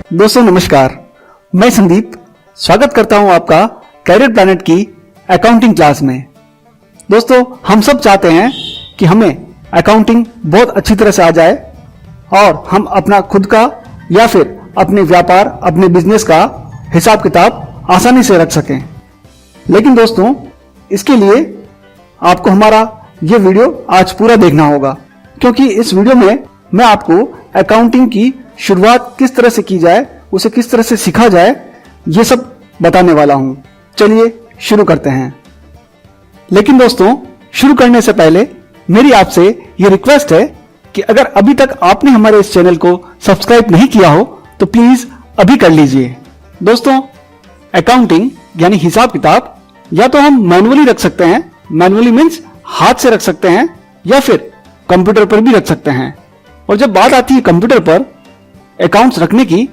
दोस्तों नमस्कार, मैं संदीप स्वागत करता हूं आपका कैरियर प्लैनेट की अकाउंटिंग क्लास में। दोस्तों हम सब चाहते हैं कि हमें अकाउंटिंग बहुत अच्छी तरह से आ जाए और हम अपना खुद का या फिर अपने व्यापार अपने बिजनेस का हिसाब किताब आसानी से रख सकें। लेकिन दोस्तों इसके लिए आपको हमारा ये वीडियो आज पूरा देखना होगा, क्योंकि इस वीडियो में मैं आपको अकाउंटिंग की शुरुआत किस तरह से की जाए, उसे किस तरह से सीखा जाए, ये सब बताने वाला हूं। चलिए शुरू करते हैं। लेकिन दोस्तों शुरू करने से पहले मेरी आपसे ये रिक्वेस्ट है कि अगर अभी तक आपने हमारे इस चैनल को सब्सक्राइब नहीं किया हो तो प्लीज अभी कर लीजिए। दोस्तों अकाउंटिंग यानी हिसाब किताब या तो हम मैनुअली रख सकते हैं, मैनुअली मीन्स हाथ से रख सकते हैं, या फिर कंप्यूटर पर भी रख सकते हैं। और जब बात आती है कंप्यूटर पर अकाउंट्स रखने की,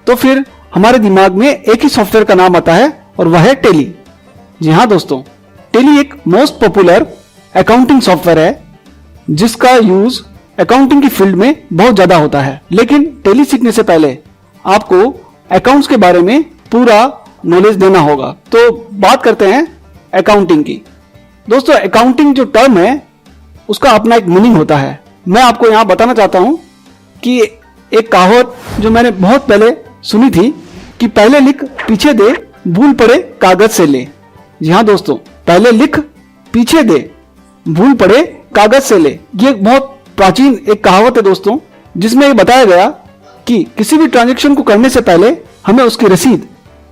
तो फिर हमारे दिमाग में एक ही सॉफ्टवेयर का नाम आता है और वह है टेली। जी हाँ दोस्तों, टेली एक मोस्ट पॉपुलर अकाउंटिंग सॉफ्टवेयर है जिसका यूज अकाउंटिंग की फील्ड में बहुत ज्यादा होता है। लेकिन टेली सीखने से पहले आपको अकाउंट्स के बारे में पूरा नॉलेज देना होगा। तो बात करते हैं अकाउंटिंग की। दोस्तों अकाउंटिंग जो टर्म है उसका अपना एक मीनिंग होता है। मैं आपको यहां बताना चाहता हूं कि एक कहावत जो मैंने बहुत पहले सुनी थी कि पहले लिख पीछे दे, भूल पड़े कागज से ले। जी हाँ दोस्तों, पहले लिख पीछे दे, भूल पड़े कागज से ले। ये बहुत प्राचीन एक कहावत है दोस्तों, जिसमें ये बताया गया कि किसी भी ट्रांजैक्शन को करने से पहले हमें उसकी रसीद,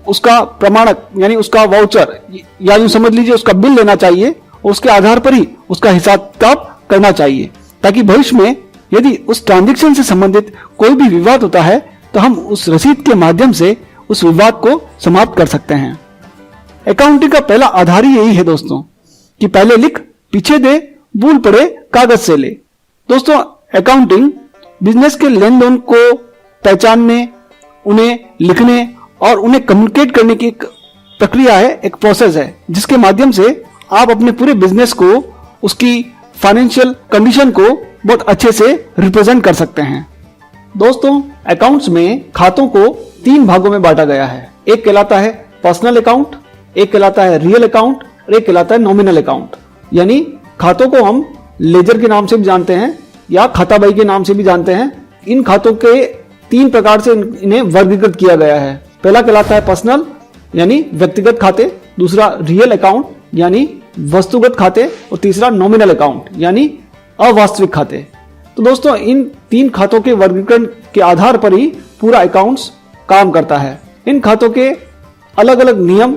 उसका प्रमाणक यानी उसका वाउचर या यूं समझ लीजिए उसका बिल लेना चाहिए और उसके आधार पर ही उसका हिसाब किताब करना चाहिए, ताकि भविष्य में यदि उस ट्रांजैक्शन से संबंधित कोई भी विवाद होता है तो हम उस रसीद के माध्यम से उस विवाद को समाप्त कर सकते हैं। अकाउंटिंग का पहला आधार ही यही है दोस्तों कि पहले लिख पीछे दे, भूल पड़े कागज से ले। दोस्तों अकाउंटिंग बिजनेस के लेन देन को पहचानने, उन्हें लिखने और उन्हें कम्युनिकेट करने की एक प्रक्रिया है, एक प्रोसेस है, जिसके माध्यम से आप अपने पूरे बिजनेस को, उसकी फाइनेंशियल कंडीशन को बहुत अच्छे से रिप्रेजेंट कर सकते हैं। दोस्तों अकाउंट्स में खातों को 3 भागों में बांटा गया है। एक कहलाता है पर्सनल अकाउंट, एक कहलाता है रियल अकाउंट और एक कहलाता है नॉमिनल अकाउंट। यानी खातों को हम लेजर के नाम से भी जानते हैं या खाता बही के नाम से भी जानते हैं। इन खातों के 3 प्रकार से इन्हें वर्गीकृत किया गया है। पहला कहलाता है पर्सनल यानी व्यक्तिगत खाते, दूसरा रियल अकाउंट यानी वस्तुगत खाते और तीसरा नॉमिनल अकाउंट यानी अवास्तविक खाते। तो दोस्तों इन 3 खातों के वर्गीकरण के आधार पर ही पूरा अकाउंट्स काम करता है। इन खातों के अलग अलग नियम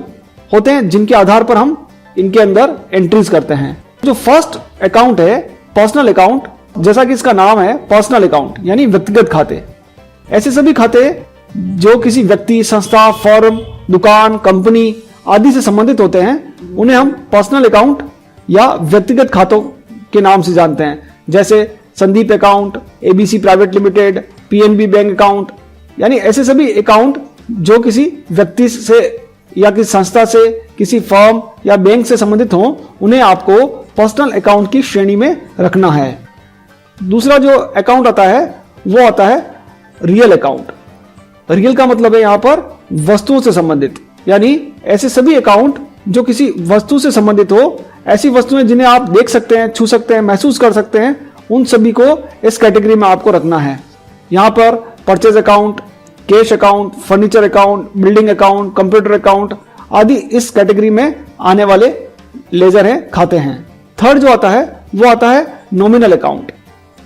होते हैं जिनके आधार पर हम इनके अंदर एंट्रीज करते हैं। जो फर्स्ट अकाउंट है पर्सनल अकाउंट, जैसा कि इसका नाम है पर्सनल अकाउंट यानी व्यक्तिगत खाते। ऐसे सभी खाते जो किसी व्यक्ति, संस्था, फर्म, दुकान, कंपनी आदि से संबंधित होते हैं उन्हें हम पर्सनल अकाउंट या व्यक्तिगत खातों के नाम से जानते हैं। जैसे Sandeep account, ABC private limited, PNB bank account. यानी ऐसे सभी अकाउंट जो किसी व्यक्ति से या किसी संस्था से, किसी फर्म या बैंक से संबंधित हो, उन्हें आपको पर्सनल अकाउंट की श्रेणी में रखना है। दूसरा जो अकाउंट आता है वो आता है रियल अकाउंट। रियल का मतलब है यहां पर वस्तुओं से संबंधित, यानी ऐसे सभी अकाउंट जो किसी वस्तु से संबंधित हो, ऐसी वस्तुएं जिन्हें आप देख सकते हैं, छू सकते हैं, महसूस कर सकते हैं, उन सभी को इस कैटेगरी में आपको रखना है। यहां पर purchase account, cash account, furniture account, building account, computer account आदि इस कैटेगरी में आने वाले लेजर हैं, खाते हैं। थर्ड जो आता है वो आता है नॉमिनल अकाउंट।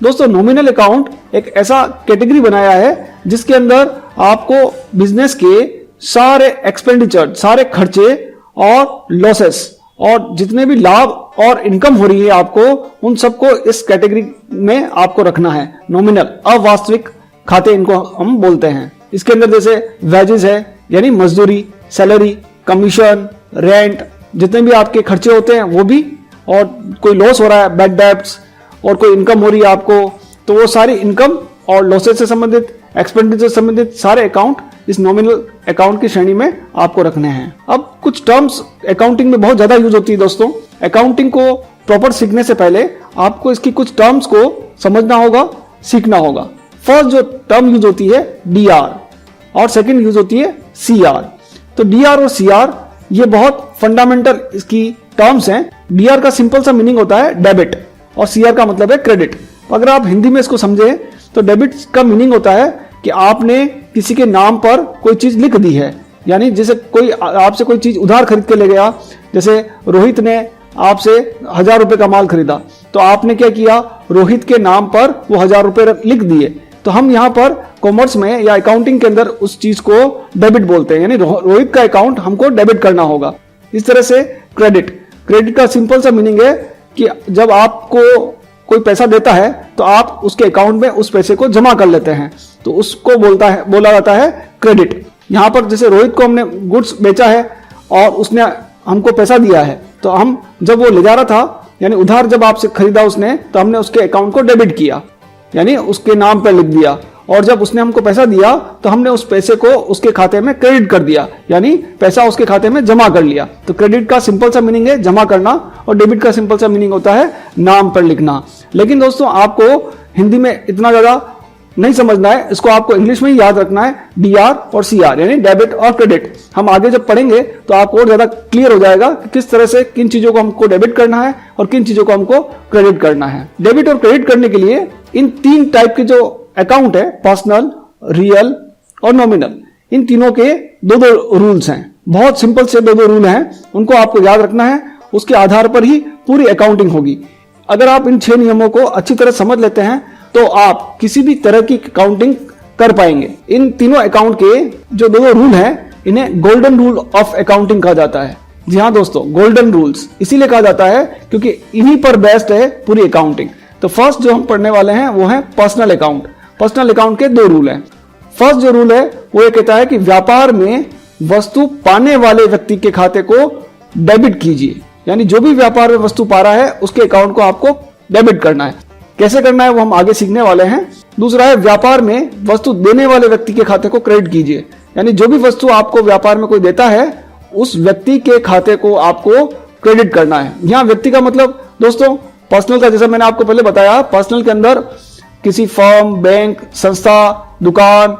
दोस्तों नॉमिनल अकाउंट एक ऐसा कैटेगरी बनाया है जिसके अंदर आपको बिजनेस के सारे एक्सपेंडिचर, सारे खर्चे और लॉसेस और जितने भी लाभ और इनकम हो रही है आपको, उन सबको इस कैटेगरी में आपको रखना है। नॉमिनल अवास्तविक खाते इनको हम बोलते हैं। इसके अंदर जैसे वेजेस है यानी मजदूरी, सैलरी, कमीशन, रेंट, जितने भी आपके खर्चे होते हैं वो भी, और कोई लॉस हो रहा है, बैड डेब्ट्स, और कोई इनकम हो रही है आपको, तो वो सारी इनकम और लॉसेस से संबंधित, एक्सपेंडिचर से संबंधित सारे अकाउंट इस नॉमिनल अकाउंट की श्रेणी में आपको रखने हैं। अब कुछ टर्म्स अकाउंटिंग में बहुत ज्यादा यूज होती है दोस्तों। अकाउंटिंग को प्रॉपर सीखने से पहले आपको इसकी कुछ टर्म्स को समझना होगा, सीखना होगा। फर्स्ट जो टर्म यूज होती है डीआर, और सेकंड यूज होती है CR। तो DR और CR ये बहुत फंडामेंटल इसकी टर्म्स हैं। DR का सिंपल सा मीनिंग होता है डेबिट और CR का मतलब है क्रेडिट। अगर आप हिंदी में इसको समझे तो डेबिट का मीनिंग होता है कि आपने किसी के नाम पर कोई चीज लिख दी है, यानी जैसे कोई आपसे कोई चीज उधार खरीद के ले गया, जैसे रोहित ने आपसे 1000 रुपए का माल खरीदा, तो आपने क्या किया, रोहित के नाम पर वो 1000 रुपए लिख दिए। तो हम यहाँ पर कॉमर्स में या अकाउंटिंग के अंदर उस चीज को डेबिट बोलते हैं, यानी रोहित का अकाउंट हमको डेबिट करना होगा। इस तरह से क्रेडिट का सिंपल सा मीनिंग है कि जब आपको कोई पैसा देता है तो आप उसके अकाउंट में उस पैसे को जमा कर लेते हैं, तो उसको बोला जाता है क्रेडिट। यहाँ पर जैसे रोहित को हमने गुड्स बेचा है और उसने हमको पैसा दिया है, तो हम जब वो ले जा रहा था, यानी उधार जब आपसे खरीदा उसने, तो हमने उसके अकाउंट को डेबिट किया, यानी उसके नाम पर लिख दिया। और जब उसने हमको पैसा दिया तो हमने उस पैसे को उसके खाते में क्रेडिट कर दिया, यानी पैसा उसके खाते में जमा कर लिया। तो क्रेडिट का सिंपल सा मीनिंग है जमा करना और डेबिट का सिंपल सा मीनिंग होता है नाम पर लिखना। लेकिन दोस्तों आपको हिंदी में इतना ज्यादा नहीं समझना है, इसको आपको इंग्लिश में ही याद रखना है, DR और CR यानी डेबिट और क्रेडिट। हम आगे जब पढ़ेंगे तो आपको और ज्यादा क्लियर हो जाएगा कि किस तरह से किन चीजों को हमको डेबिट करना है और किन चीजों को हमको क्रेडिट करना है। डेबिट और क्रेडिट करने के लिए इन 3 टाइप के जो अकाउंट है, पर्सनल, रियल और नॉमिनल, इन तीनों के दो रूल्स हैं। बहुत सिंपल से दो रूल हैं, उनको आपको याद रखना है, उसके आधार पर ही पूरी अकाउंटिंग होगी। अगर आप इन 6 नियमों को अच्छी तरह समझ लेते हैं तो आप किसी भी तरह की अकाउंटिंग कर पाएंगे। इन तीनों अकाउंट के जो दो रूल हैं, इन्हें गोल्डन रूल ऑफ अकाउंटिंग कहा जाता है। जी हाँ दोस्तों, गोल्डन रूल्स इसीलिए कहा जाता है क्योंकि इन्हीं पर बेस्ड है पूरी अकाउंटिंग। तो फर्स्ट जो हम पढ़ने वाले हैं वो है पर्सनल अकाउंट। पर्सनल अकाउंट के 2 रूल हैं। फर्स्ट जो रूल है वो ये कहता है कि व्यापार में वस्तु पाने वाले व्यक्ति के खाते को डेबिट कीजिए, यानी जो भी व्यापार में वस्तु पा रहा है उसके अकाउंट को आपको डेबिट करना है। कैसे करना है वो हम आगे सीखने वाले हैं। दूसरा है व्यापार में वस्तु देने वाले व्यक्ति के खाते को क्रेडिट कीजिए, यानी जो भी वस्तु आपको व्यापार में कोई देता है उस व्यक्ति के खाते को आपको क्रेडिट करना है। यहाँ व्यक्ति का मतलब दोस्तों पर्सनल का, जैसा मैंने आपको पहले बताया, पर्सनल के अंदर किसी फर्म, बैंक, संस्था, दुकान,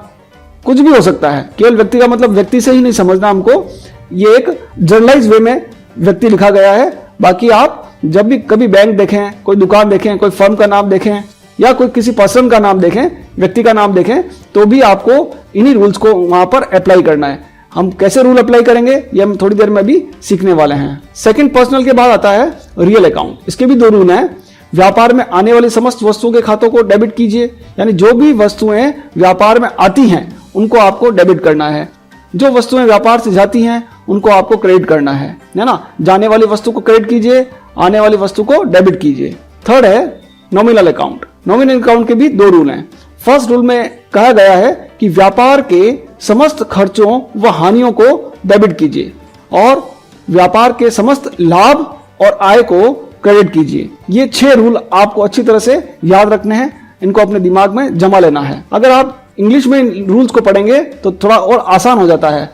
कुछ भी हो सकता है। केवल व्यक्ति का मतलब व्यक्ति से ही नहीं समझना हमको, ये एक जनरलाइज वे में व्यक्ति लिखा गया है। बाकी आप जब भी कभी बैंक देखें, कोई दुकान देखें, कोई फर्म का नाम देखें या कोई किसी पर्सन का नाम देखें, व्यक्ति का नाम देखें, तो भी आपको इन्हीं रूल्स को वहां पर अप्लाई करना है। हम कैसे रूल अप्लाई करेंगे ये हम थोड़ी देर में भी सीखने वाले हैं। सेकंड पर्सनल के बाद आता है रियल अकाउंट। इसके भी 2 रूल हैं। व्यापार में आने वाली समस्त वस्तुओं के खातों को डेबिट कीजिए, यानी जो भी वस्तुएं व्यापार में आती हैं उनको आपको डेबिट करना है। जो वस्तुएं व्यापार से जाती हैं उनको आपको क्रेडिट करना है ना। जाने वाली वस्तु को क्रेडिट कीजिए, आने वाली वस्तु को डेबिट कीजिए। थर्ड है नॉमिनल अकाउंट। नॉमिनल अकाउंट के भी 2 रूल हैं। फर्स्ट रूल में कहा गया है कि व्यापार के समस्त खर्चों व हानियों को डेबिट कीजिए और व्यापार के समस्त लाभ और आय को क्रेडिट कीजिए। ये 6 रूल आपको अच्छी तरह से याद रखने हैं, इनको अपने दिमाग में जमा लेना है। अगर आप इंग्लिश में इन रूल्स को पढ़ेंगे तो थोड़ा और आसान हो जाता है।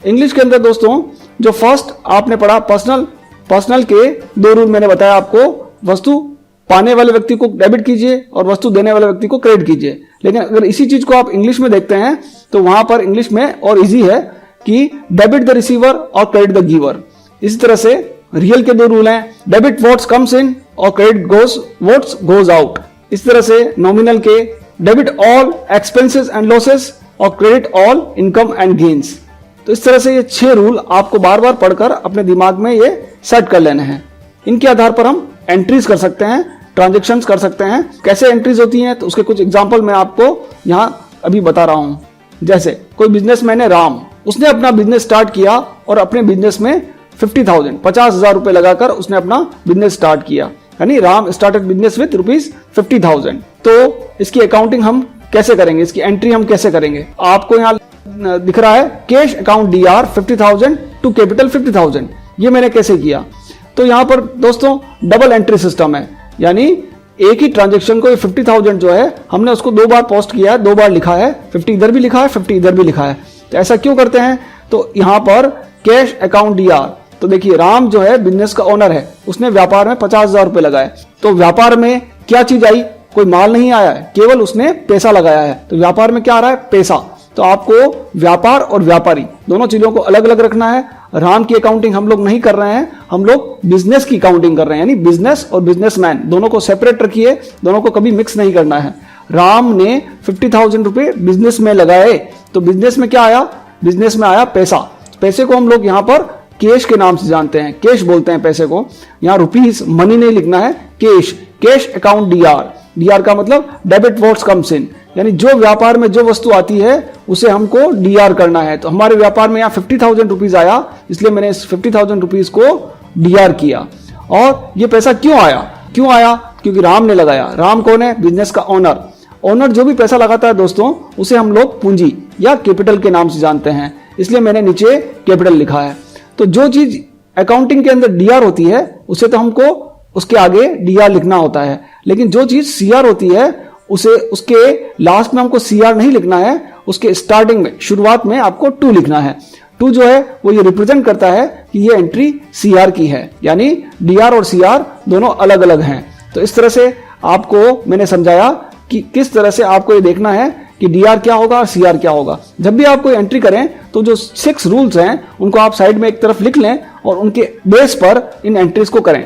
इंग्लिश के अंदर दोस्तों जो फर्स्ट आपने पढ़ा पर्सनल के 2 रूल मैंने बताया आपको, वस्तु पाने वाले व्यक्ति को डेबिट कीजिए और वस्तु देने वाले व्यक्ति को क्रेडिट कीजिए। लेकिन अगर इसी चीज को आप इंग्लिश में देखते हैं तो वहां पर इंग्लिश में और इजी है कि डेबिट द रिसीवर और क्रेडिट द गिवर। इसी तरह से रियल के 2 रूल हैं, डेबिट व्हाट्स कम्स इन और क्रेडिट व्हाट्स गोज आउट। इस तरह से नॉमिनल के debit all expenses and losses और credit all income and gains. तो इस तरह से ये 6 रूल आपको बार बार पढ़कर अपने दिमाग में ये सेट कर लेने हैं। इनके आधार पर हम एंट्रीज कर सकते हैं, ट्रांजेक्शन्स कर सकते हैं। कैसे एंट्रीज होती हैं तो उसके कुछ एग्जांपल मैं आपको यहाँ अभी बता रहा हूँ। जैसे कोई बिजनेसमैन है राम, उसने अपना बिजनेस स्टार्ट किया और अपने बिजनेस में 50,000 रुपए लगाकर उसने अपना बिजनेस स्टार्ट किया, यानी राम स्टार्टेड बिजनेस विद ₹50,000। तो इसकी अकाउंटिंग हम कैसे करेंगे, इसकी एंट्री हम कैसे करेंगे? आपको यहाँ दिख रहा है cash account DR 50,000 to capital 50,000। ये मैंने कैसे किया? तो यहाँ पर दोस्तों डबल एंट्री सिस्टम है, यानी एक ही ट्रांजेक्शन को 50,000 जो है हमने उसको 2 बार पोस्ट किया है, 2 बार लिखा है, 50 इधर भी लिखा है, 50 इधर भी लिखा है। तो ऐसा क्यों करते हैं? तो यहाँ पर कैश अकाउंट DR, तो देखिए राम जो है बिजनेस का ओनर है, उसने व्यापार में 50,000 रुपए लगाए। तो व्यापार में क्या चीज आई? कोई माल नहीं आया है, केवल उसने पैसा लगाया है। तो व्यापार में क्या आ रहा है? पैसा। तो आपको व्यापार और व्यापारी दोनों चीजों को अलग अलग रखना है। राम की अकाउंटिंग हम लोग नहीं कर रहे हैं, हम लोग बिजनेस की अकाउंटिंग कर रहे हैं, यानी बिजनेस और बिजनेसमैन दोनों को सेपरेट रखिए, दोनों को कभी मिक्स नहीं करना है। राम ने 50,000 रुपए बिजनेस में लगाए, तो बिजनेस में क्या आया, बिजनेस में आया पैसा। पैसे को हम लोग यहां पर कैश के नाम से जानते हैं, कैश बोलते हैं पैसे को। यहां रुपीज मनी नहीं लिखना है, cash, cash account DR. DR का मतलब डेबिट व्हाट्स कम्स इन, यानी जो व्यापार में जो वस्तु आती है उसे हमको डीआर करना है। तो हमारे व्यापार में यहाँ 50,000 रुपीज आया, इसलिए मैंने इस 50,000 रुपीज को डीआर किया। और ये पैसा क्यों आया, क्योंकि राम ने लगाया। राम कौन है, बिजनेस का ओनर। ओनर जो भी पैसा लगाता है दोस्तों, उसे हम लोग पूंजी या कैपिटल के नाम से जानते हैं, इसलिए मैंने नीचे कैपिटल लिखा है। तो जो चीज अकाउंटिंग के अंदर डीआर होती है उसे तो हमको उसके आगे डीआर लिखना होता है, लेकिन जो चीज सीआर होती है उसे उसके लास्ट में हमको सीआर नहीं लिखना है, उसके स्टार्टिंग में, शुरुआत में आपको 2 लिखना है। 2 जो है वो ये रिप्रेजेंट करता है कि ये एंट्री सीआर की है, यानी डीआर और सीआर दोनों अलग अलग हैं। तो इस तरह से आपको मैंने समझाया कि किस तरह से आपको ये देखना है कि डीआर क्या होगा और सीआर क्या होगा। जब भी आप कोई एंट्री करें तो जो 6 रूल्स हैं उनको आप साइड में एक तरफ लिख लें और उनके बेस पर इन एंट्रीज को करें।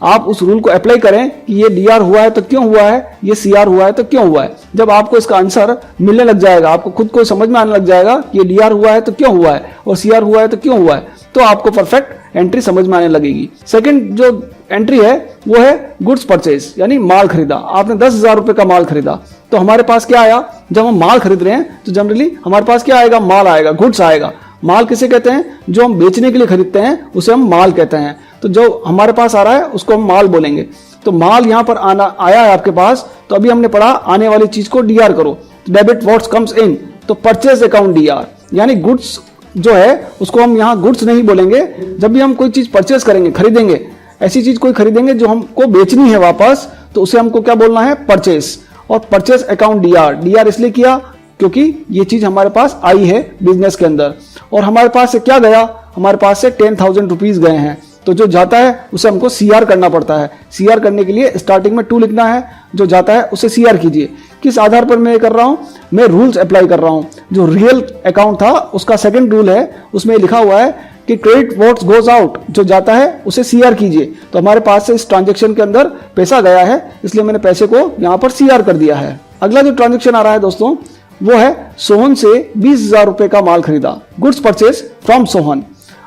आप उस रूल को अप्लाई करें कि ये डीआर हुआ है तो क्यों हुआ है, ये सीआर हुआ है तो क्यों हुआ है। जब आपको इसका आंसर मिलने लग जाएगा, आपको खुद को समझ में आने लग जाएगा कि ये डीआर हुआ है तो क्यों हुआ है और सीआर हुआ है तो क्यों हुआ है, तो आपको परफेक्ट एंट्री समझ में आने लगेगी। सेकंड जो एंट्री है वो है गुड्स परचेज, यानी माल खरीदा। आपने 10,000 रुपए का माल खरीदा, तो हमारे पास क्या आया, जब हम माल खरीद रहे हैं तो जनरली हमारे पास क्या आएगा, माल आएगा, गुड्स आएगा। माल किसे कहते हैं, जो हम बेचने के लिए खरीदते हैं उसे हम माल कहते हैं। तो जो हमारे पास आ रहा है उसको हम माल बोलेंगे। तो माल यहां पर आया है आपके पास, तो अभी हमने पढ़ा आने वाली चीज को डीआर करो, डेबिट व्हाट्स कम्स इन, तो परचेज अकाउंट डीआर, यानी गुड्स जो है उसको हम यहाँ गुड्स नहीं बोलेंगे। जब भी हम कोई चीज परचेज करेंगे, खरीदेंगे, ऐसी चीज कोई खरीदेंगे जो हमको बेचनी है वापस, तो उसे हमको क्या बोलना है, परचेज। और परचेज अकाउंट डीआर, डीआर इसलिए किया क्योंकि ये चीज हमारे पास आई है बिजनेस के अंदर, और हमारे पास से क्या गया, हमारे पास से 10,000 रुपीज गए हैं। तो जो जाता है उसे हमको सीआर करना पड़ता है। सीआर करने के लिए स्टार्टिंग में 2 लिखना है, जो जाता है उसे सीआर कीजिए। किस आधार पर मैं ये कर रहा हूं, मैं रूल्स अप्लाई कर रहा हूं। जो रियल अकाउंट था उसका सेकंड रूल है, उसमें लिखा हुआ है कि क्रेडिट व्हाट्स गोज आउट, जो जाता है उसे सीआर कीजिए। तो हमारे पास से इस ट्रांजेक्शन के अंदर पैसा गया है, इसलिए मैंने पैसे को यहां पर सीआर कर दिया है। अगला जो ट्रांजेक्शन आ रहा है दोस्तों वो है सोहन से 20,000 रुपए का माल खरीदा, गुड्स परचेज फ्रॉम सोहन।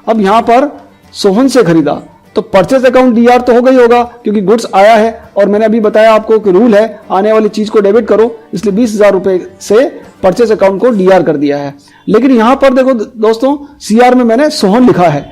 अब यहां पर सोहन से खरीदा तो परचेज अकाउंट डीआर तो हो गई होगा क्योंकि गुड्स आया है, और मैंने अभी बताया आपको कि रूल है आने वाली चीज को डेबिट करो, इसलिए 20,000 रुपए से परचेज अकाउंट को डीआर कर दिया है। लेकिन यहां पर देखो दोस्तों, सीआर में मैंने सोहन लिखा है,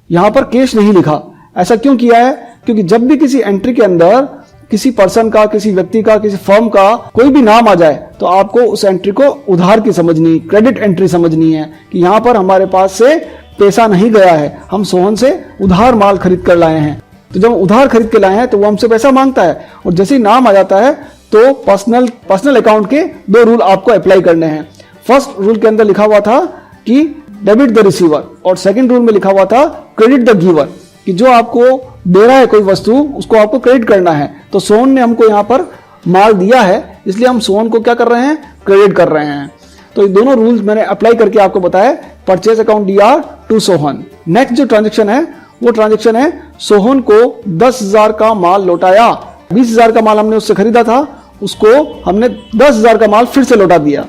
यहां पर कैश नहीं लिखा। ऐसा क्यों किया है, क्योंकि जब भी किसी एंट्री के अंदर किसी पर्सन का, किसी व्यक्ति का, किसी फर्म का कोई भी नाम आ जाए तो आपको उस एंट्री को उधार की समझनी, क्रेडिट एंट्री समझनी है कि यहां पर हमारे पास से पैसा नहीं गया है, हम सोहन से उधार माल खरीद कर लाए हैं। तो जब उधार खरीद के लाए हैं तो वो हमसे पैसा मांगता है, और जैसे ही नाम आ जाता है तो पर्सनल अकाउंट के 2 रूल आपको अप्लाई करने हैं। फर्स्ट रूल के अंदर लिखा हुआ था कि डेबिट द रिसीवर, और सेकंड रूल में लिखा हुआ था क्रेडिट द गिवर, कि जो आपको दे रहा है कोई वस्तु उसको आपको क्रेडिट करना है। तो सोहन ने हमको यहाँ पर माल दिया है, इसलिए हम सोहन को क्या कर रहे हैं, क्रेडिट कर रहे हैं। तो ये दोनों रूल्स मैंने अप्लाई करके आपको बताया, purchase account DR to Sohan. Next जो ट्रांजेक्शन है वो ट्रांजेक्शन है सोहन को 10,000 का माल लौटाया। 20,000 का माल हमने उससे खरीदा था, उसको हमने 10,000 का माल फिर से लौटा दिया।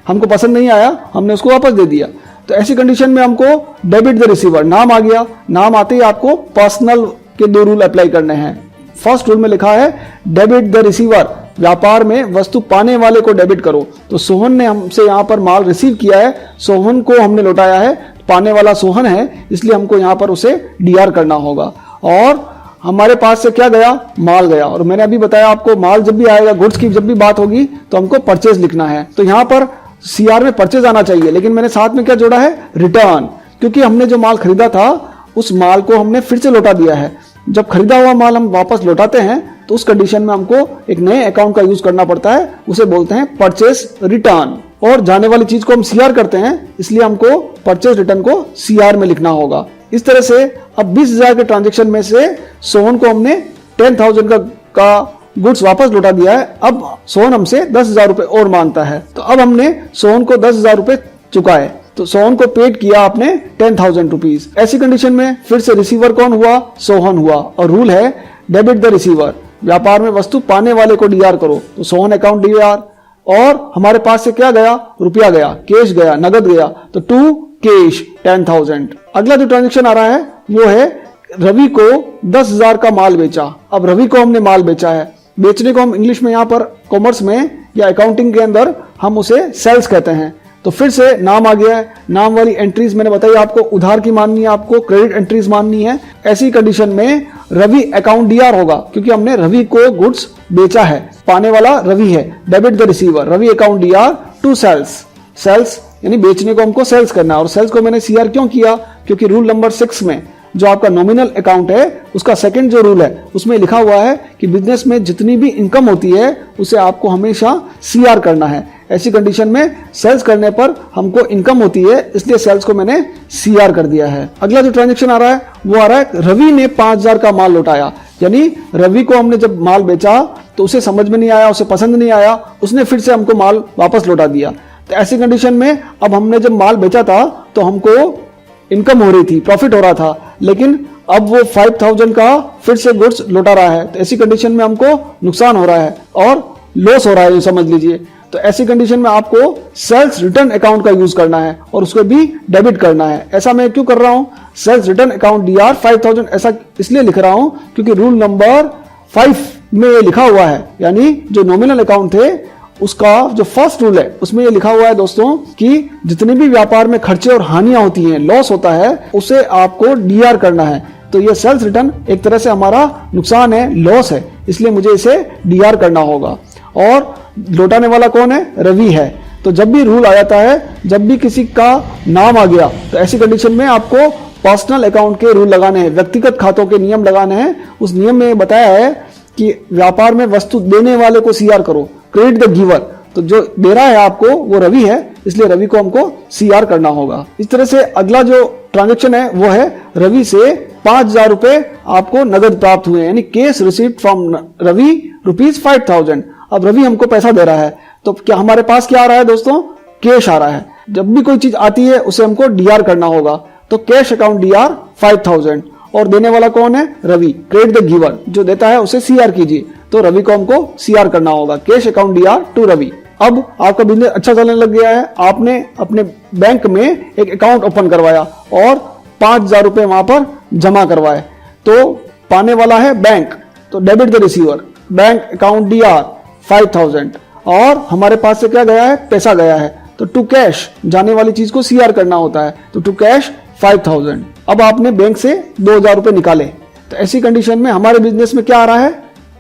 हमको पसंद नहीं आया, हमने उसको वापस दे दिया। तो ऐसी कंडीशन में हमको डेबिट द रिसीवर, नाम आ गया, नाम आते ही आपको पर्सनल के 2 रूल अप्लाई करने हैं। फर्स्ट रूल में लिखा है डेबिट द रिसीवर, व्यापार में वस्तु पाने वाले को डेबिट करो। तो सोहन ने हमसे यहाँ पर माल रिसीव किया है, सोहन को हमने लौटाया है, पाने वाला सोहन है, इसलिए हमको यहाँ पर उसे डीआर करना होगा। और हमारे पास से क्या गया, माल गया। और मैंने अभी बताया आपको, माल जब भी आएगा, गुड्स की जब भी बात होगी तो हमको परचेज लिखना है। तो यहाँ पर सीआर में परचेज आना चाहिए, लेकिन मैंने साथ में क्या जोड़ा है, रिटर्न, क्योंकि हमने जो माल खरीदा था उस माल को हमने फिर से लौटा दिया है। जब खरीदा हुआ माल हम वापस लौटाते हैं तो उस कंडीशन में हमको एक नए अकाउंट का यूज करना पड़ता है, उसे बोलते हैं परचेज रिटर्न। और जाने वाली चीज को हम सीआर करते हैं, इसलिए हमको परचेज रिटर्न को सीआर में लिखना होगा। इस तरह से अब 20,000 के ट्रांजेक्शन में से सोहन को हमने 10,000 का गुड्स वापस लौटा दिया है। अब सोहन हमसे 10,000 रुपए और मांगता है, तो अब हमने सोहन को 10,000 रुपए चुकाए। तो सोहन को पेड किया आपने 10,000 रुपीज। ऐसी कंडीशन में फिर से रिसीवर कौन हुआ? सोहन हुआ। और रूल है डेबिट द रिसीवर, व्यापार में वस्तु पाने वाले को डीआर करो। तो सोहन अकाउंट डीआर, और हमारे पास से क्या गया? रुपया गया, कैश गया, नगद गया, तो टू कैश 10,000। अगला जो ट्रांजेक्शन आ रहा है वो है रवि को 10,000 का माल बेचा। अब रवि को हमने माल बेचा है, बेचने को हम इंग्लिश में यहाँ पर कॉमर्स में या अकाउंटिंग के अंदर हम उसे सेल्स कहते हैं। तो फिर से नाम आ गया है, नाम वाली एंट्रीज मैंने बताई आपको उधार की माननी है, आपको क्रेडिट एंट्रीज माननी है। ऐसी कंडीशन में रवि अकाउंट डीआर होगा क्योंकि हमने रवि को गुड्स बेचा है, पाने वाला रवि है। Debit the receiver, Ravi account DR to sales. Sales यानी बेचने को हमको सेल्स करना है, और सेल्स को मैंने सीआर क्यों किया? क्योंकि रूल नंबर 6 में जो आपका नॉमिनल अकाउंट है उसका सेकंड जो रूल है उसमें लिखा हुआ है कि बिजनेस में जितनी भी इनकम होती है उसे आपको हमेशा सीआर करना है। ऐसी कंडीशन में सेल्स करने पर हमको इनकम होती है, इसलिए सेल्स को मैंने सीआर कर दिया है। अगला जो ट्रांजेक्शन आ रहा है वो आ रहा है रवि ने 5,000 का माल लौटाया। यानी रवि को हमने जब माल बेचा तो उसे समझ में नहीं आया, उसे पसंद नहीं आया, उसने फिर से हमको माल वापस लौटा दिया। तो ऐसी कंडीशन में अब हमने जब माल बेचा था तो हमको इनकम हो रही थी, प्रॉफिट हो रहा था, लेकिन अब वो 5,000 का फिर से गुड्स लौटा रहा है। तो ऐसी कंडीशन में हमको नुकसान हो रहा है और लॉस हो रहा है, समझ लीजिए। तो ऐसी कंडीशन में आपको सेल्स रिटर्न अकाउंट का यूज करना है और उसको भी डेबिट करना है। ऐसा मैं क्यों कर रहा हूं? सेल्स रिटर्न अकाउंट डीआर 5,000 ऐसा इसलिए लिख रहा हूं क्योंकि रूल नंबर 5 में ये लिखा हुआ है, यानी जो नॉमिनल अकाउंट थे उसका जो फर्स्ट रूल है उसमें ये लिखा हुआ है दोस्तों कि जितने भी व्यापार में खर्चे और हानियां होती हैं, लॉस होता है, उसे आपको डीआर करना है। तो ये सेल्स रिटर्न एक तरह से हमारा नुकसान है, लॉस है, इसलिए मुझे इसे डीआर करना होगा। और लौटाने वाला कौन है? रवि है। तो जब भी रूल आ जाता है, जब भी किसी का नाम आ गया, तो ऐसी कंडीशन में आपको पर्सनल अकाउंट के रूल लगाने हैं, व्यक्तिगत खातों के नियम लगाने हैं। उस नियम में बताया है कि व्यापार में वस्तु देने वाले को सीआर करो, क्रेडिट द गिवर। तो जो दे रहा है आपको वो रवि है, इसलिए रवि को हमको सीआर करना होगा। इस तरह से अगला जो ट्रांजेक्शन है वो है रवि से 5,000 रुपए आपको नगद प्राप्त हुए, यानी कैश रिसीव्ड फ्रॉम रवि ₹5,000। अब रवि हमको पैसा दे रहा है, तो क्या हमारे पास क्या आ रहा है दोस्तों? कैश आ रहा है। जब भी कोई चीज आती है उसे हमको डीआर करना होगा। तो कैश अकाउंट डीआर 5,000, और देने वाला कौन है? रवि। क्रेडिट द गिवर, जो देता है उसे सीआर कीजिए। तो रवि को हमको सीआर करना होगा, cash account DR to Ravi. अब आपका बिजनेस अच्छा चलने लग गया है, आपने अपने बैंक में एक अकाउंट ओपन करवाया और 5,000 रुपए वहां पर जमा करवाए। तो पाने वाला है बैंक, तो debit the receiver, bank account DR 5,000, और हमारे पास से क्या गया है? पैसा गया है। तो टू कैश, जाने वाली चीज को सीआर करना होता है, तो टू कैश 5,000। अब आपने बैंक से 2,000 रुपए निकाले, तो ऐसी कंडीशन में हमारे बिजनेस में क्या आ रहा है?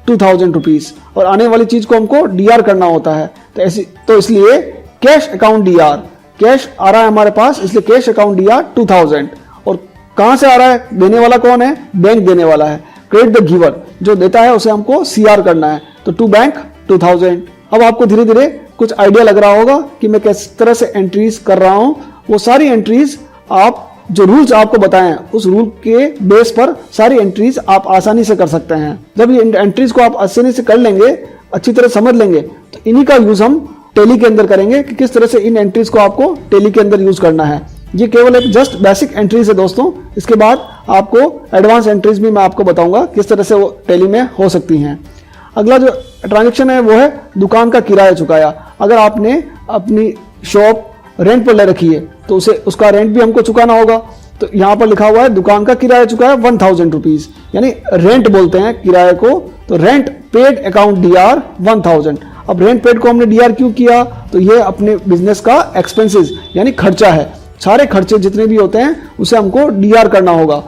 2,000 रुपीज, और आने वाली चीज को हमको डीआर करना होता है। तो इसलिए कैश अकाउंट डीआर, कैश आ रहा है हमारे पास, इसलिए कैश अकाउंट डीआर 2,000। और कहां से आ रहा है? देने वाला कौन है? बैंक देने वाला है। क्रेडिट द गिवर, जो देता है उसे हमको सीआर करना है, तो टू बैंक 2,000। अब आपको धीरे धीरे कुछ आइडिया लग रहा होगा कि मैं किस तरह से एंट्रीज कर रहा हूं। वो सारी एंट्रीज आप जो रूल्स आपको बताएं उस रूल के बेस पर सारी एंट्रीज आप आसानी से कर सकते हैं। जब ये एंट्रीज को आप आसानी से कर लेंगे, अच्छी तरह समझ लेंगे, तो इन्हीं का यूज हम टेली के अंदर करेंगे कि किस तरह से इन एंट्रीज को आपको टेली के अंदर यूज करना है। ये केवल एक जस्ट बेसिक एंट्रीज है दोस्तों। इसके बाद आपको एडवांस एंट्रीज भी मैं आपको बताऊंगा किस तरह से वो टेली में हो सकती हैं। अगला जो ट्रांजेक्शन है वो है दुकान का किराया चुकाया। अगर आपने अपनी शॉप रेंट पर ले रखी है तो उसे उसका रेंट भी हमको चुकाना होगा। तो यहाँ पर लिखा हुआ है दुकान का किराया चुकाया 1,000 रुपीज, यानी रेंट बोलते हैं किराए को। तो रेंट पेड अकाउंट डीआर 1,000। अब रेंट पेड को हमने डीआर क्यों किया? तो ये अपने बिजनेस का एक्सपेंसेस यानी खर्चा है। सारे खर्चे जितने भी होते हैं उसे हमको डीआर करना होगा।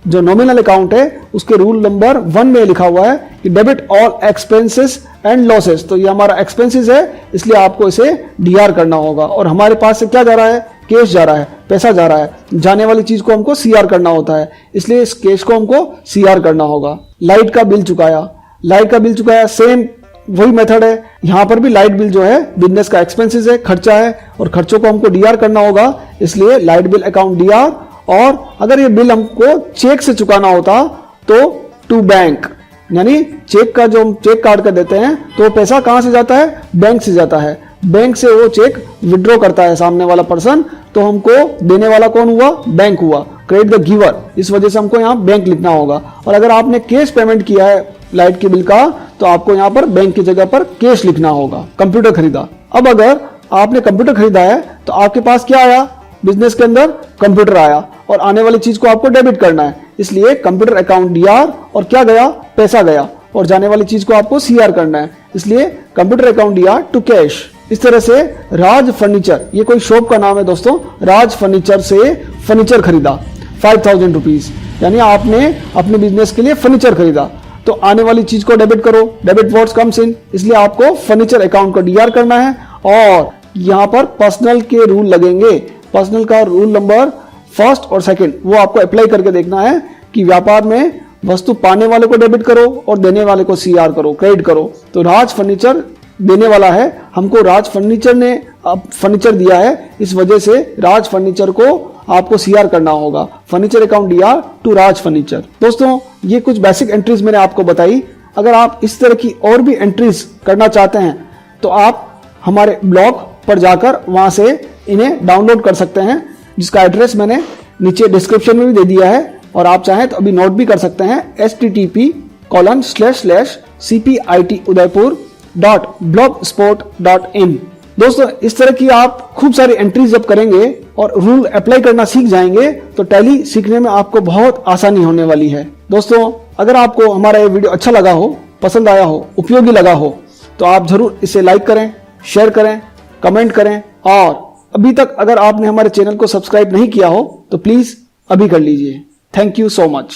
जो नॉमिनल अकाउंट है उसके रूल नंबर 1 में लिखा हुआ है कि debit all expenses and losses. तो ये हमारा एक्सपेंसेस है, इसलिए आपको इसे डीआर करना होगा। और हमारे पास से क्या जा रहा है? कैश जा रहा है, पैसा जा रहा है। जाने वाली चीज को हमको सीआर करना होता है, इसलिए इस कैश को हमको सीआर करना होगा। लाइट का बिल चुकाया, लाइट का बिल चुकाया, सेम वही मेथड है। यहां पर भी लाइट बिल जो है बिजनेस का एक्सपेंसेस है, खर्चा है, और खर्चों को हमको डीआर करना होगा, इसलिए लाइट बिल अकाउंट डीआर। और अगर ये बिल हमको चेक से चुकाना होता तो टू बैंक, यानी चेक का जो हम चेक काट कर देते हैं तो पैसा कहां से जाता है? बैंक से जाता है। बैंक से वो चेक विड्रॉ करता है सामने वाला पर्सन, तो हमको देने वाला कौन हुआ? बैंक हुआ। क्रेडिट द गिवर, इस वजह से हमको यहाँ बैंक लिखना होगा। और अगर आपने कैश पेमेंट किया है लाइट के बिल का, तो आपको यहाँ पर बैंक की जगह पर कैश लिखना होगा। कंप्यूटर खरीदा, अब अगर आपने कंप्यूटर खरीदा है तो आपके पास क्या आया? बिजनेस के अंदर कंप्यूटर आया और आने वाली चीज को आपको डेबिट करना है, इसलिए कंप्यूटर अकाउंट डीआर, और क्या गया? पैसा गया, और जाने वाली चीज को आपको सीआर करना है, इसलिए computer account DR to cash. इस तरह से राज फर्नीचर, ये कोई शॉप का नाम है दोस्तों, राज फर्नीचर से फर्नीचर खरीदा 5000 रुपीज, यानी आपने अपने बिजनेस के लिए फर्नीचर खरीदा, तो आने वाली चीज को डेबिट करो। डेबिट व्हाट्स कम्स इन, इसलिए आपको फर्नीचर अकाउंट को डीआर करना है। और यहाँ पर पर्सनल के रूल लगेंगे, पर्सनल का रूल नंबर फर्स्ट और सेकंड वो आपको अप्लाई करके देखना है कि व्यापार में वस्तु पाने वाले को डेबिट करो और देने वाले को सीआर करो, क्रेडिट करो। तो राज फर्नीचर देने वाला है, हमको राज फर्नीचर ने फर्नीचर दिया है, इस वजह से राज फर्नीचर को आपको सीआर करना होगा। Furniture account DR to Raj furniture. दोस्तों, ये कुछ बेसिक एंट्रीज मैंने आपको बताई। अगर आप इस तरह की और भी एंट्रीज करना चाहते हैं तो आप हमारे ब्लॉग पर जाकर वहां से इन्हें डाउनलोड कर सकते हैं, जिसका एड्रेस मैंने नीचे डिस्क्रिप्शन में भी दे दिया है, और आप चाहें तो अभी नोट भी कर सकते हैं, http://cpitudaipur.blogspot.in। दोस्तों, इस तरह की आप खूब सारी एंट्रीज जब करेंगे और रूल अप्लाई करना सीख जाएंगे तो टैली सीखने में आपको बहुत आसानी होने वाली है। दोस्तों, अगर आपको हमारा ये वीडियो अच्छा लगा हो, पसंद आया हो, उपयोगी लगा हो, तो आप जरूर इसे लाइक करें, शेयर करें, कमेंट करें, और अभी तक अगर आपने हमारे चैनल को सब्सक्राइब नहीं किया हो तो प्लीज अभी कर लीजिए। Thank you so much.